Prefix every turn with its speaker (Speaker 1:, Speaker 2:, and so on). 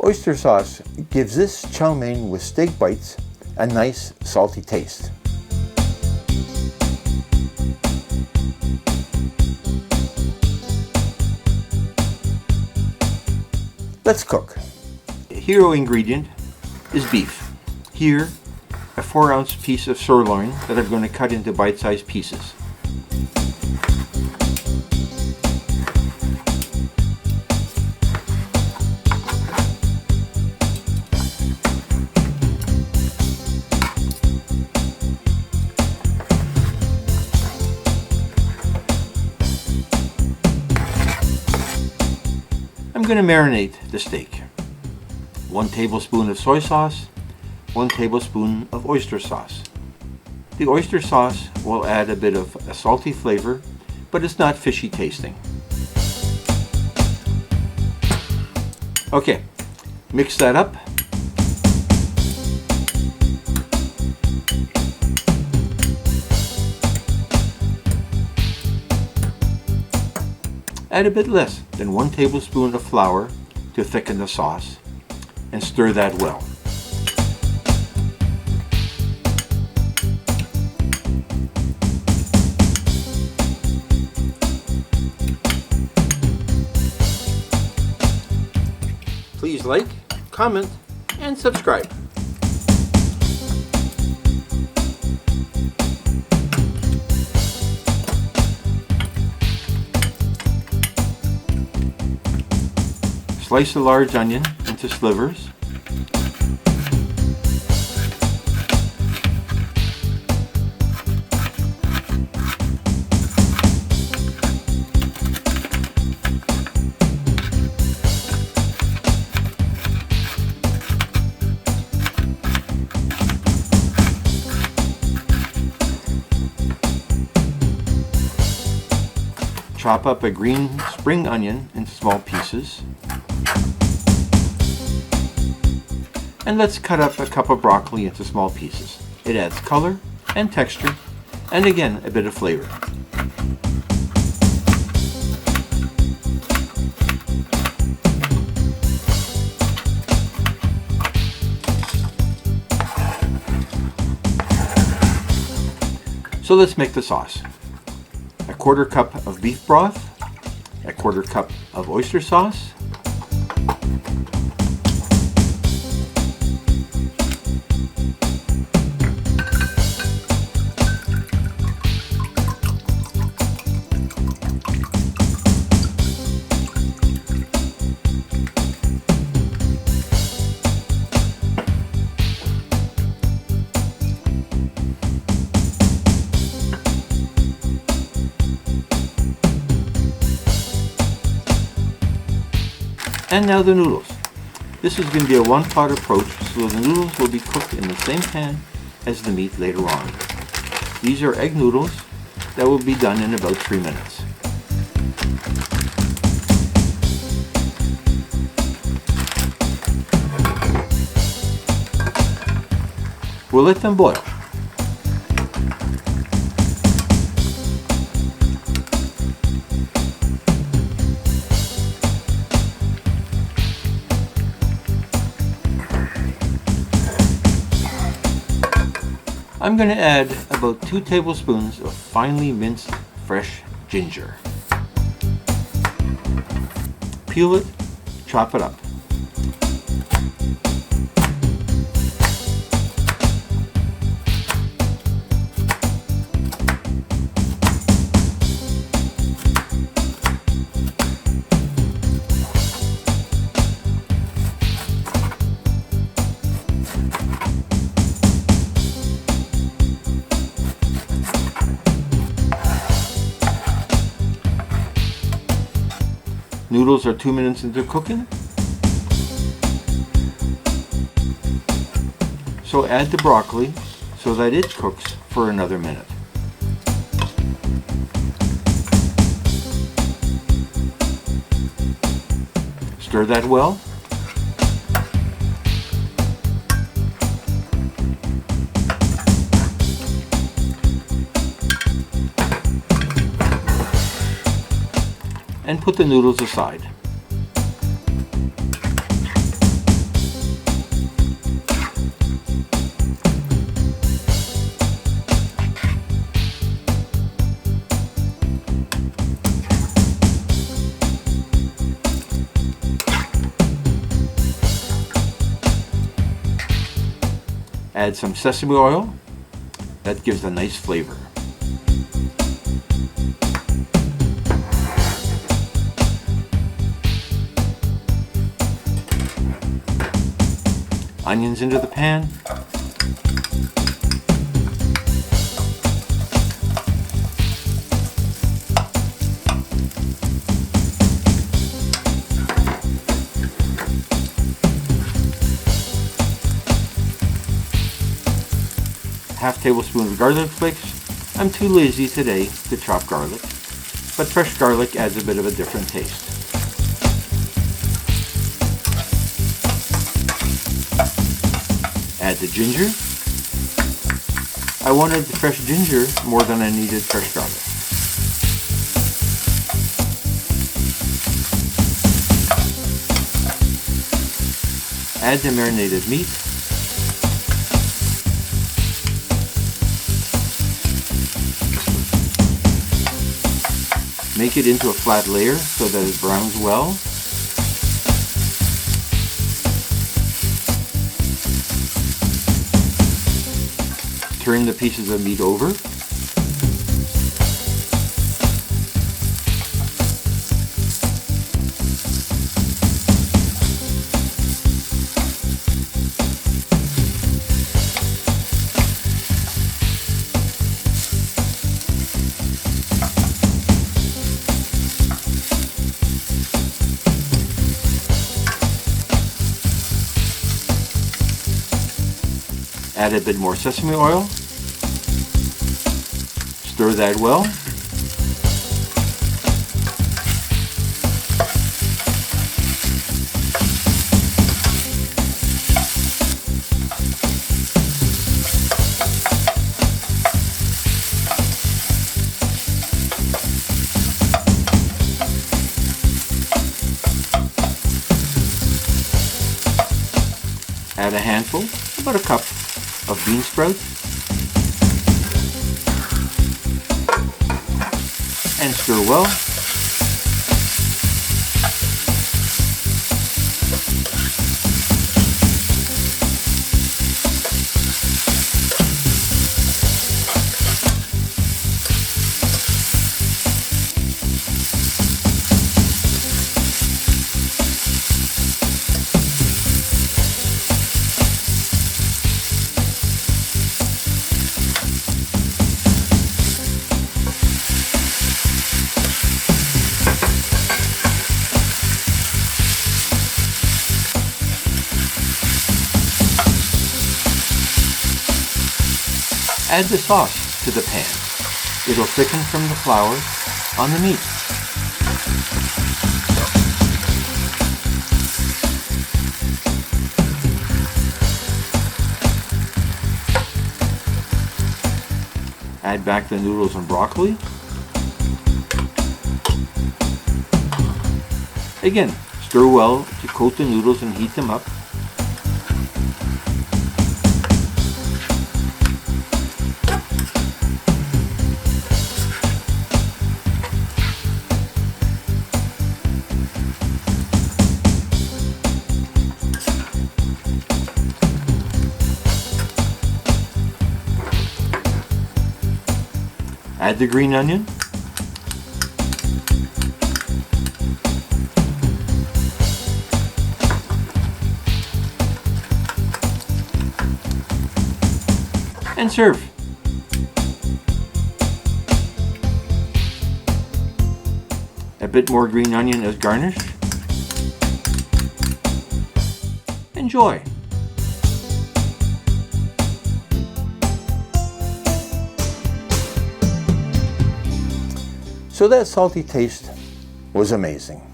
Speaker 1: oyster sauce gives this chow mein with steak bites a nice salty taste. Let's cook. The hero ingredient is beef. Here, a 4-ounce piece of sirloin that I'm going to cut into bite-sized pieces. I'm going to marinate the steak. 1 tablespoon of soy sauce, 1 tablespoon of oyster sauce. The oyster sauce will add a bit of a salty flavor, but it's not fishy tasting. Okay, mix that up. Add a bit less than 1 tablespoon of flour to thicken the sauce and stir that well. Please like, comment, and subscribe. Slice a large onion into slivers. Chop up a green spring onion into small pieces. And let's cut up a cup of broccoli into small pieces. It adds color and texture, and again, a bit of flavor. So let's make the sauce. A 1/4 cup of beef broth, a 1/4 cup of oyster sauce, and now the noodles. This is going to be a one-pot approach, so the noodles will be cooked in the same pan as the meat later on. These are egg noodles that will be done in about 3 minutes. We'll let them boil. I'm going to add about 2 tablespoons of finely minced fresh ginger. Peel it, chop it up. Noodles are 2 minutes into cooking. So add the broccoli so that it cooks for another minute. Stir that well. And put the noodles aside. add some sesame oil. That gives a nice flavor. Onions into the pan. Half tablespoon of garlic flakes. I'm too lazy today to chop garlic, but fresh garlic adds a bit of a different taste. Add the ginger. I wanted the fresh ginger more than I needed fresh garlic. Add the marinated meat. Make it into a flat layer so that it browns well. Turn the pieces of meat over. Add a bit more sesame oil. Stir that well. Add a handful, about a cup, of bean sprouts, and stir well. Add the sauce to the pan. It'll thicken from the flour on the meat. Add back the noodles and broccoli. Again, stir well to coat the noodles and heat them up. Add the green onion. And serve. A bit more green onion as garnish. Enjoy. So that salty taste was amazing.